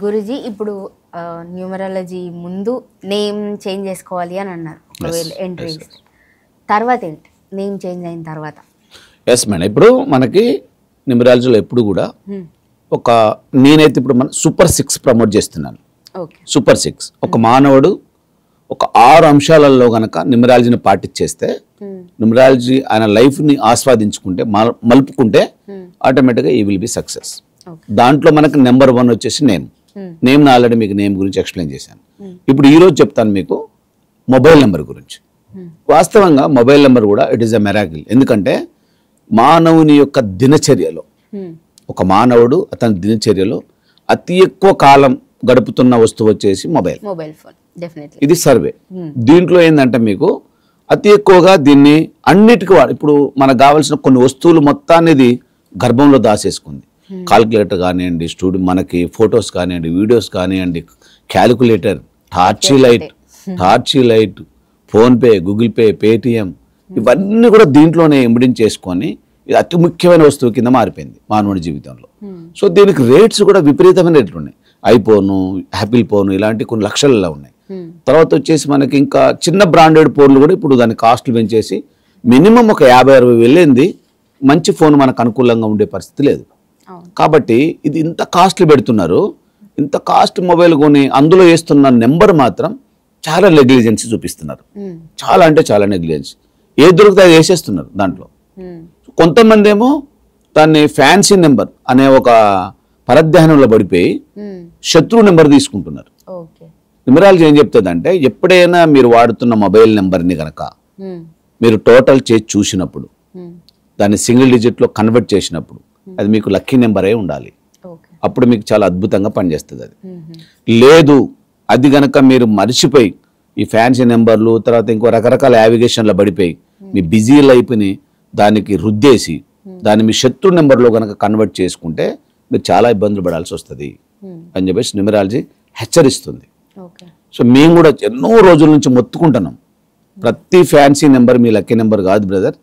గురుజీ ఇప్పుడు న్యూమరాలజీ ముందు name change చేసుకోవాలి అని అన్నారు. ఒకవేళ ఎంట్రీ తర్వాత ఏంటి నేమ్ చేంజ్ అయిన తర్వాత? ఎస్ మేడం, ఇప్పుడు మనకి న్యూమరాలజీలో ఎప్పుడు కూడా ఒక నేనైతే ఇప్పుడు మన సూపర్ 6 ప్రమోట్ చేస్తున్నాను. సూపర్ 6 ఒక మానవుడు ఒక 6 అంశాలలో గనక న్యూమరాలజీని పాటించేస్తే న్యూమరాలజీ ఆయన లైఫ్ని ఆస్వాదించుకుంటే మలుపుకుంటే ఆటోమేటిక్గా ఈ విల్ బి సక్సెస్. దాంట్లో మనకు నెంబర్ 1 వచ్చేసి నేమ్ ఆల్రెడీ మీకు నేమ్ గురించి ఎక్స్ప్లెయిన్ చేశాను. ఇప్పుడు ఈరోజు చెప్తాను మీకు మొబైల్ నెంబర్ గురించి. వాస్తవంగా మొబైల్ నెంబర్ కూడా ఇట్ ఈస్ ఎ మెరాకిల్. ఎందుకంటే మానవుని యొక్క దినచర్యలో ఒక మానవుడు అతని దినచర్యలో అతి ఎక్కువ కాలం గడుపుతున్న వస్తువు వచ్చేసి మొబైల్ ఫోన్. ఇది సర్వే. దీంట్లో ఏంటంటే మీకు అతి ఎక్కువగా దీన్ని అన్నిటికీ ఇప్పుడు మనకు కావాల్సిన కొన్ని వస్తువులు మొత్తాన్ని ఇది గర్భంలో దాసేసుకుంది. కాల్కులేటర్ కానివ్వండి, మనకి ఫొటోస్ కానివ్వండి, వీడియోస్ కానివ్వండి, క్యాలిక్యులేటర్, టార్చీ light, PhonePe, Google Pay, Paytm ఇవన్నీ కూడా దీంట్లోనే ఇంబడింగ్ చేసుకొని ఇది అతి ముఖ్యమైన వస్తువు కింద మారిపోయింది మానవుడి జీవితంలో. సో దీనికి రేట్స్ కూడా విపరీతమైన రేట్లు ఉన్నాయి. ఐఫోను, యాపిల్ ఫోను ఇలాంటి కొన్ని లక్షలలో ఉన్నాయి. తర్వాత వచ్చేసి మనకి ఇంకా చిన్న బ్రాండెడ్ ఫోన్లు కూడా ఇప్పుడు దాని కాస్ట్లు పెంచేసి మినిమం ఒక 50-60 వెళ్ళింది మంచి ఫోన్ మనకు అనుకూలంగా ఉండే పరిస్థితి లేదు. కాబట్టి ఇది ఇంత కాస్ట్లు పెడుతున్నారు. ఇంత కాస్ట్ మొబైల్ కొని అందులో వేస్తున్న నెంబర్ మాత్రం చాలా నెగ్లిజెన్సీ చూపిస్తున్నారు. చాలా అంటే చాలా నెగ్లిజెన్సీ. ఏది దొరికితే అది వేసేస్తున్నారు దాంట్లో. కొంతమంది ఏమో దాన్ని ఫ్యాన్సీ నెంబర్ అనే ఒక పరధ్యానంలో పడిపోయి శత్రువు నెంబర్ తీసుకుంటున్నారు. న్యూమరాలజీ ఏం చెప్తుందంటే ఎప్పుడైనా మీరు వాడుతున్న మొబైల్ నెంబర్ని కనుక మీరు టోటల్ చేసి చూసినప్పుడు దాన్ని సింగిల్ డిజిట్లో కన్వర్ట్ చేసినప్పుడు అది మీకు లక్కీ నెంబర్ అయి ఉండాలి. అప్పుడు మీకు చాలా అద్భుతంగా పనిచేస్తుంది. అది లేదు అది గనక మీరు మర్చిపోయి ఈ ఫ్యాన్సీ నెంబర్లు తర్వాత ఇంకో రకరకాల యావిగేషన్లో పడిపోయి మీ బిజీ లైఫ్ని దానికి రుద్దేసి దాన్ని మీ శత్రు నెంబర్లో కనుక కన్వర్ట్ చేసుకుంటే మీరు చాలా ఇబ్బందులు పడాల్సి వస్తుంది అని చెప్పేసి న్యూమరాలజీ హెచ్చరిస్తుంది. సో మేము కూడా ఎన్నో రోజుల నుంచి మొత్తుకుంటున్నాం, ప్రతి ఫ్యాన్సీ నెంబర్ మీ లక్కీ నెంబర్ కాదు బ్రదర్,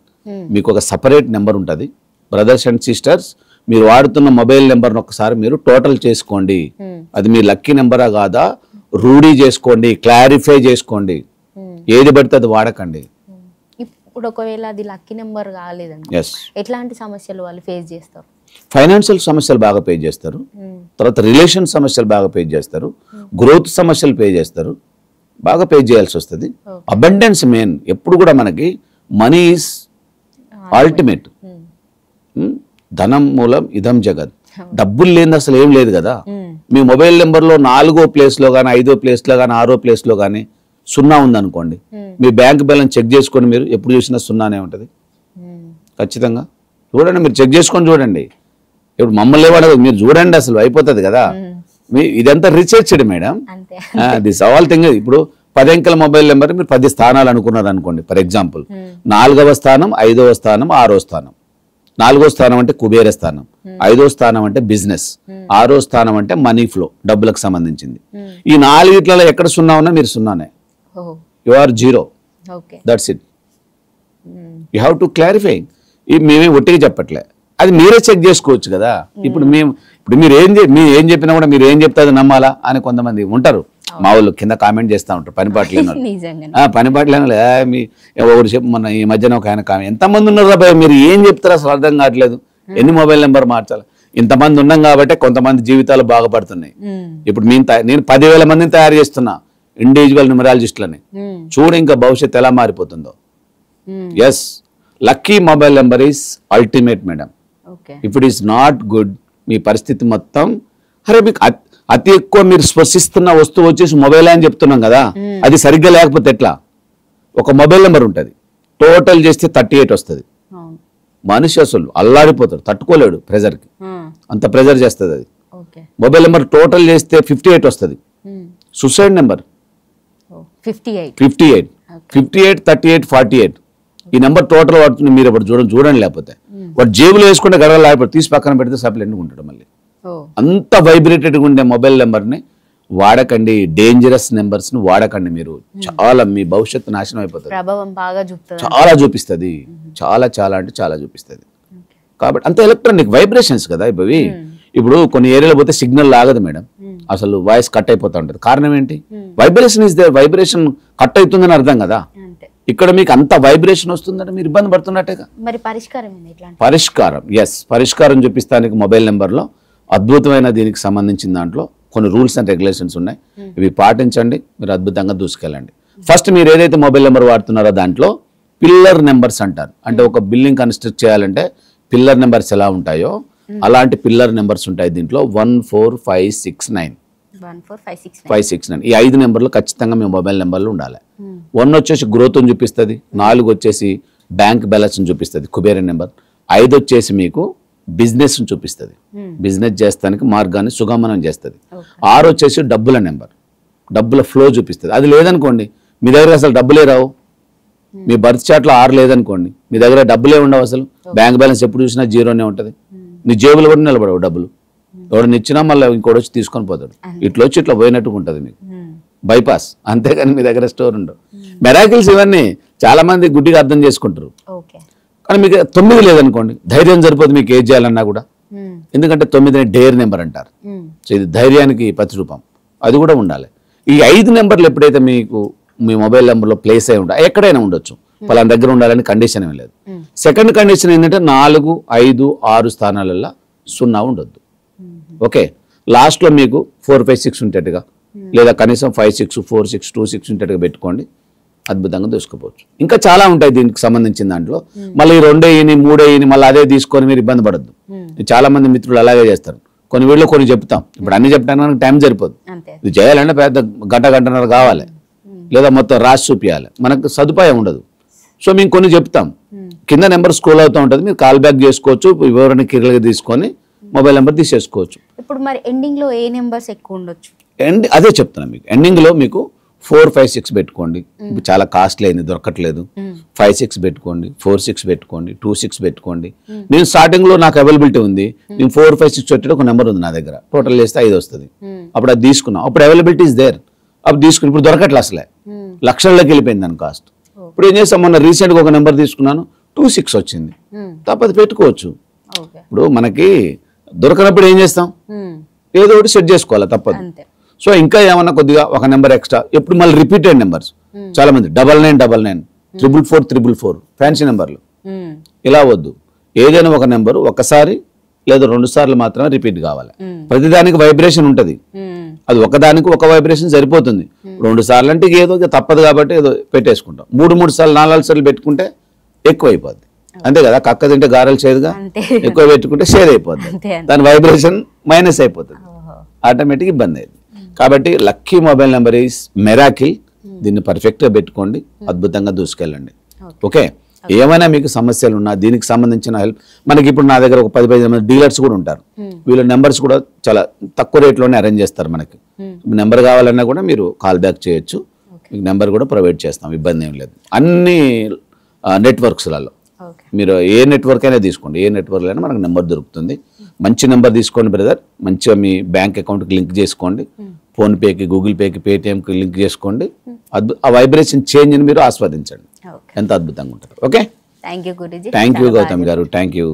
మీకు ఒక సపరేట్ నెంబర్ ఉంటుంది. బ్రదర్స్ అండ్ సిస్టర్స్, మీరు వాడుతున్న మొబైల్ నెంబర్ని ఒకసారి మీరు టోటల్ చేసుకోండి, అది మీ లక్కీ నెంబరా కాదా రూఢీ చేసుకోండి, క్లారిఫై చేసుకోండి, ఏది పడితే అది వాడకండి. ఇప్పుడు ఒకవేళ అది లక్కీ నెంబర్ కాలేదండి, ఎట్లాంటి సమస్యలు వాళ్ళు ఫేస్ చేస్తారు? ఫైనాన్షియల్ సమస్యలు బాగా పే చేస్తారు, తర్వాత రిలేషన్ సమస్యలు బాగా పే చేస్తారు, గ్రోత్ సమస్యలు పే చేస్తారు, బాగా పే చేయాల్సి వస్తుంది. Abundance main. ఎప్పుడు కూడా మనకి మనీ ఈజ్ అల్టిమేట్. ధనం మూలం ఇదం జగత్. డబ్బులు లేని అసలు ఏం లేదు కదా. మీ మొబైల్ నెంబర్లో 4వ ప్లేస్లో కానీ 5వ ప్లేస్లో కానీ 6వ ప్లేస్లో కానీ 0 ఉందనుకోండి, మీ బ్యాంక్ బ్యాలెన్స్ చెక్ చేసుకొని మీరు ఎప్పుడు చూసినా 0నే ఉంటుంది ఖచ్చితంగా. చూడండి, మీరు చెక్ చేసుకొని చూడండి. ఇప్పుడు మమ్మల్ని ఏమడదు, మీరు చూడండి, అసలు అయిపోతుంది కదా. ఇదంతా researched madam, this all thing. ఇప్పుడు 10 అంకెల మొబైల్ నెంబర్ మీరు 10 స్థానాలు అనుకున్నారు అనుకోండి. ఫర్ ఎగ్జాంపుల్ 4వ స్థానం, 5వ స్థానం, 6వ స్థానం. 4వ స్థానం అంటే కుబేర స్థానం, 5వ స్థానం అంటే బిజినెస్, 6వ స్థానం అంటే మనీ ఫ్లో, డబ్బులకు సంబంధించింది. ఈ 4 ఎక్కడ 0 ఉన్నా మీరు 0నే, you are 0. That's it. You have to clarify. మేమే ఒట్టిగా చెప్పట్లే, అది మీరే చెక్ చేసుకోవచ్చు కదా. ఇప్పుడు మీరు ఏం చెప్పినా కూడా మీరు ఏం చెప్తే అది నమ్మాలా అని కొంతమంది ఉంటారు. మా వాళ్ళు కింద కామెంట్ చేస్తూ ఉంటారు, పనిపాట్లేని ఒకటి చెప్పు. మొన్న ఈ మధ్యన ఒక ఆయన కామెంట్, ఎంతమంది ఉన్నారు బాయ్, మీరు ఏం చెప్తారో అసలు అర్థం కావట్లేదు, ఎన్ని మొబైల్ నెంబర్ మార్చాలి. ఇంతమంది ఉన్నాం కాబట్టి కొంతమంది జీవితాలు బాగుపడుతున్నాయి. ఇప్పుడు నేను 10,000 మందిని తయారు చేస్తున్నా, ఇండివిజువల్ న్యూమరాలజిస్టులని. చూడు ఇంకా భవిష్యత్తు ఎలా మారిపోతుందో. Yes, lucky mobile number is ultimate madam. If it is not good, మీ పరిస్థితి మొత్తం మీకు అతి ఎక్కువ మీరు స్పర్శిస్తున్న వస్తువు వచ్చేసి మొబైల్ అని చెప్తున్నాం కదా, అది సరిగ్గా లేకపోతే ఎట్లా? ఒక మొబైల్ నెంబర్ ఉంటుంది, టోటల్ చేస్తే 38 వస్తుంది. మనిషి అసలు అల్లాడిపోతాడు, తట్టుకోలేడు ప్రెజర్కి, అంత ప్రెజర్ చేస్తుంది అది. మొబైల్ నెంబర్ టోటల్ చేస్తే 58 వస్తుంది. Suicide number 58, 38, 48. ఈ నెంబర్ టోటల్ వాడుతుంది. మీరు ఇప్పుడు చూడండి, లేకపోతే వాడు జేబులో వేసుకుంటే గడవ లేకపోతే తీసి పక్కన పెడితే సప్లెంట్గా ఉంటాడు. మళ్ళీ అంత వైబ్రేటెడ్గా ఉండే మొబైల్ నెంబర్ని వాడకండి, డేంజరస్ నెంబర్స్ని వాడకండి. మీరు చాలా మీ భవిష్యత్తు నాశనం అయిపోతుంది, చాలా చూపిస్తుంది, చాలా చాలా అంటే చాలా చూపిస్తుంది. కాబట్టి అంత ఎలక్ట్రానిక్ వైబ్రేషన్స్ కదా ఇవి. ఇప్పుడు కొన్ని ఏరియాలో పోతే సిగ్నల్ లాగదు మేడం, అసలు వాయిస్ కట్ అయిపోతూ ఉంటుంది. కారణం ఏంటి? Vibration is there. Vibration cut అవుతుందని అర్థం కదా. ఇక్కడ మీకు అంత వైబ్రేషన్ వస్తుందంటే మీరు ఇబ్బంది పడుతున్నట్టేగా. మరి పరిష్కారం ఏంది? పరిష్కారం, ఎస్, పరిష్కారం చూపిస్తానికి మొబైల్ నెంబర్లో అద్భుతమైన దీనికి సంబంధించిన దాంట్లో కొన్ని రూల్స్ అండ్ రెగ్యులేషన్స్ ఉన్నాయి. ఇవి పాటించండి, మీరు అద్భుతంగా దూసుకెళ్ళండి. ఫస్ట్ మీరు ఏదైతే మొబైల్ నెంబర్ వాడుతున్నారో దాంట్లో పిల్లర్ నెంబర్స్ అంటారు. అంటే ఒక బిల్డింగ్ కన్స్ట్రక్ట్ చేయాలంటే పిల్లర్ నెంబర్స్ ఎలా ఉంటాయో అలాంటి పిల్లర్ నెంబర్స్ ఉంటాయి దీంట్లో. 1 4 5 6 9 5 6 9 ఈ 5 నెంబర్లు ఖచ్చితంగా మీ మొబైల్ నెంబర్లు ఉండాలి. 1 వచ్చేసి గ్రోత్ అని చూపిస్తుంది, 4 వచ్చేసి బ్యాంక్ బ్యాలెన్స్ అని చూపిస్తుంది కుబేర నెంబర్, 5 వచ్చేసి మీకు బిజినెస్ చూపిస్తుంది, బిజినెస్ చేస్తానికి మార్గాన్ని సుగమనం చేస్తుంది, 6 వచ్చేసి డబ్బుల నెంబర్, డబ్బుల ఫ్లో చూపిస్తుంది. అది లేదనుకోండి మీ దగ్గర అసలు డబ్బులే రావు. మీ బర్త్ చార్ట్లో 6 లేదనుకోండి మీ దగ్గర డబ్బులే ఉండవు. అసలు బ్యాంక్ బ్యాలెన్స్ ఎప్పుడు చూసినా జీరోనే ఉంటుంది. నీ జేబులు కూడా నిలబడవు డబ్బులు. ఎవడని ఇచ్చినా మళ్ళీ ఇంకోటి వచ్చి తీసుకొని పోతాడు. ఇట్లా వచ్చి ఇట్లా పోయినట్టుగా ఉంటుంది మీకు, బైపాస్. అంతేగాని మీ దగ్గర స్టోర్ ఉండవు. మెరాకిల్స్ ఇవన్నీ చాలా మంది గుడ్డిగా అర్థం చేసుకుంటారు. కానీ మీకు 9 లేదనుకోండి ధైర్యం సరిపోదు మీకు ఏం చేయాలన్నా కూడా. ఎందుకంటే 9 డేర్ నెంబర్ అంటారు. సో ఇది ధైర్యానికి ప్రతిరూపం, అది కూడా ఉండాలి. ఈ 5 నెంబర్లు ఎప్పుడైతే మీకు మీ మొబైల్ నెంబర్లో ప్లేస్ అయి ఉంటాయి, ఎక్కడైనా ఉండొచ్చు, పలానా దగ్గర ఉండాలని కండిషన్ ఏం లేదు. సెకండ్ కండిషన్ ఏంటంటే 4 5 6 స్థానాలలో 0 ఉండొద్దు. ఓకే, లాస్ట్లో మీకు 4 5 6 ఉండేట్టుగా, లేదా కనీసం 5 6 4 6 2 6 ఉండేట్టుగా పెట్టుకోండి, అద్భుతంగా దూసుకోవచ్చు. ఇంకా చాలా ఉంటాయి దీనికి సంబంధించిన దాంట్లో. మళ్ళీ 2 అయ్యి 3 అయ్యి మళ్ళీ అదే తీసుకొని మీరు ఇబ్బంది పడద్దు. చాలా మంది మిత్రులు అలాగే చేస్తారు. కొన్ని వీళ్ళు కొన్ని చెప్తాం, ఇప్పుడు అన్ని చెప్పడానికి మనకు టైం సరిపోదు. ఇది చేయాలంటే పెద్ద గంటన్నర కావాలి, లేదా మొత్తం రాసి చూపించాలి, మనకు సదుపాయం ఉండదు. సో మేము కొన్ని చెప్తాం, కింద నెంబర్ స్క్రోల్ అవుతూ ఉంటుంది, మీరు కాల్ బ్యాక్ చేసుకోవచ్చు, వివరణ క్లియర్గా తీసుకొని మొబైల్ నెంబర్ తీసేసుకోవచ్చు. ఇప్పుడు మరి ఎండింగ్ లో ఏ నెంబర్స్ ఎక్కువ ఉండొచ్చు? అదే చెప్తున్నా మీకు. ఎండింగ్ లో మీకు 4 5 6 పెట్టుకోండి, ఇప్పుడు చాలా కాస్ట్లీ అయింది దొరకట్లేదు. 5 6 పెట్టుకోండి, 4 6 పెట్టుకోండి, 2 6 పెట్టుకోండి. నేను స్టార్టింగ్ లో నాకు అవైలబిలిటీ ఉంది, నేను 4 5 6 పెట్టే ఒక నెంబర్ ఉంది నా దగ్గర, టోటల్ చేస్తే 5 వస్తుంది. అప్పుడు అది తీసుకున్నాం, అప్పుడు అవైలబిలిటీ ఇస్ దేర్, అప్పుడు తీసుకుని ఇప్పుడు దొరకట్లే అసలే, లక్షల్లోకి వెళ్ళిపోయింది దాని కాస్ట్. ఇప్పుడు ఏం చేస్తాం, మొన్న రీసెంట్గా ఒక నెంబర్ తీసుకున్నాను, 2 6 వచ్చింది, తప్పది పెట్టుకోవచ్చు. ఇప్పుడు మనకి దొరకనప్పుడు ఏం చేస్తాం, ఏదో ఒకటి సెట్ చేసుకోవాలి, తప్పదు. సో ఇంకా ఏమన్నా కొద్దిగా ఒక నెంబర్ ఎక్స్ట్రా, ఎప్పుడు మళ్ళీ రిపీటెడ్ నెంబర్స్ చాలా మంది 9999 444 444 ఫ్యాన్సీ నెంబర్లు, ఇలా వద్దు. ఏదైనా ఒక నెంబరు ఒకసారి లేదా 2 సార్లు మాత్రమే రిపీట్ కావాలి. ప్రతిదానికి వైబ్రేషన్ ఉంటుంది, అది ఒకదానికి ఒక వైబ్రేషన్ సరిపోతుంది. 2 సార్లు అంటే ఏదో తప్పదు కాబట్టి ఏదో పెట్టేసుకుంటాం. 3 సార్లు 4 సార్లు పెట్టుకుంటే ఎక్కువ అయిపోద్ది, అంతే కదా. కక్క తింటే గారెలు చేదుగా, ఎక్కువ పెట్టుకుంటే షేర్ అయిపోద్ది, దాని వైబ్రేషన్ మైనస్ అయిపోతుంది, ఆటోమేటిక్ ఇబ్బంది అయింది. కాబట్టి lucky mobile number is miracle, దీన్ని పర్ఫెక్ట్గా పెట్టుకోండి, అద్భుతంగా దూసుకెళ్ళండి. ఓకే, ఏమైనా మీకు సమస్యలు ఉన్నా దీనికి సంబంధించిన హెల్ప్ మనకి ఇప్పుడు నా దగ్గర ఒక 10-15 మంది డీలర్స్ కూడా ఉంటారు. వీళ్ళ నెంబర్స్ కూడా చాలా తక్కువ రేట్లోనే అరేంజ్ చేస్తారు. మనకి నెంబర్ కావాలన్నా కూడా మీరు కాల్ బ్యాక్ చేయొచ్చు, మీకు నెంబర్ కూడా ప్రొవైడ్ చేస్తాం, ఇబ్బంది ఏం లేదు. అన్ని నెట్వర్క్స్లలో మీరు ఏ నెట్వర్క్ అయినా తీసుకోండి, ఏ నెట్వర్క్ అయినా మనకు నెంబర్ దొరుకుతుంది. మంచి నెంబర్ తీసుకోండి బ్రదర్, మంచిగా మీ బ్యాంక్ అకౌంట్కి లింక్ చేసుకోండి, ఫోన్పేకి, గూగుల్ పేకి, పేటిఎంకి లింక్ చేసుకోండి. ఆ వైబ్రేషన్ చేంజ్ని మీరు ఆస్వాదించండి, ఎంత అద్భుతంగా ఉంటారు. Okay, thank you Guruji. Thank you Gautam గారు, థ్యాంక్ యూ.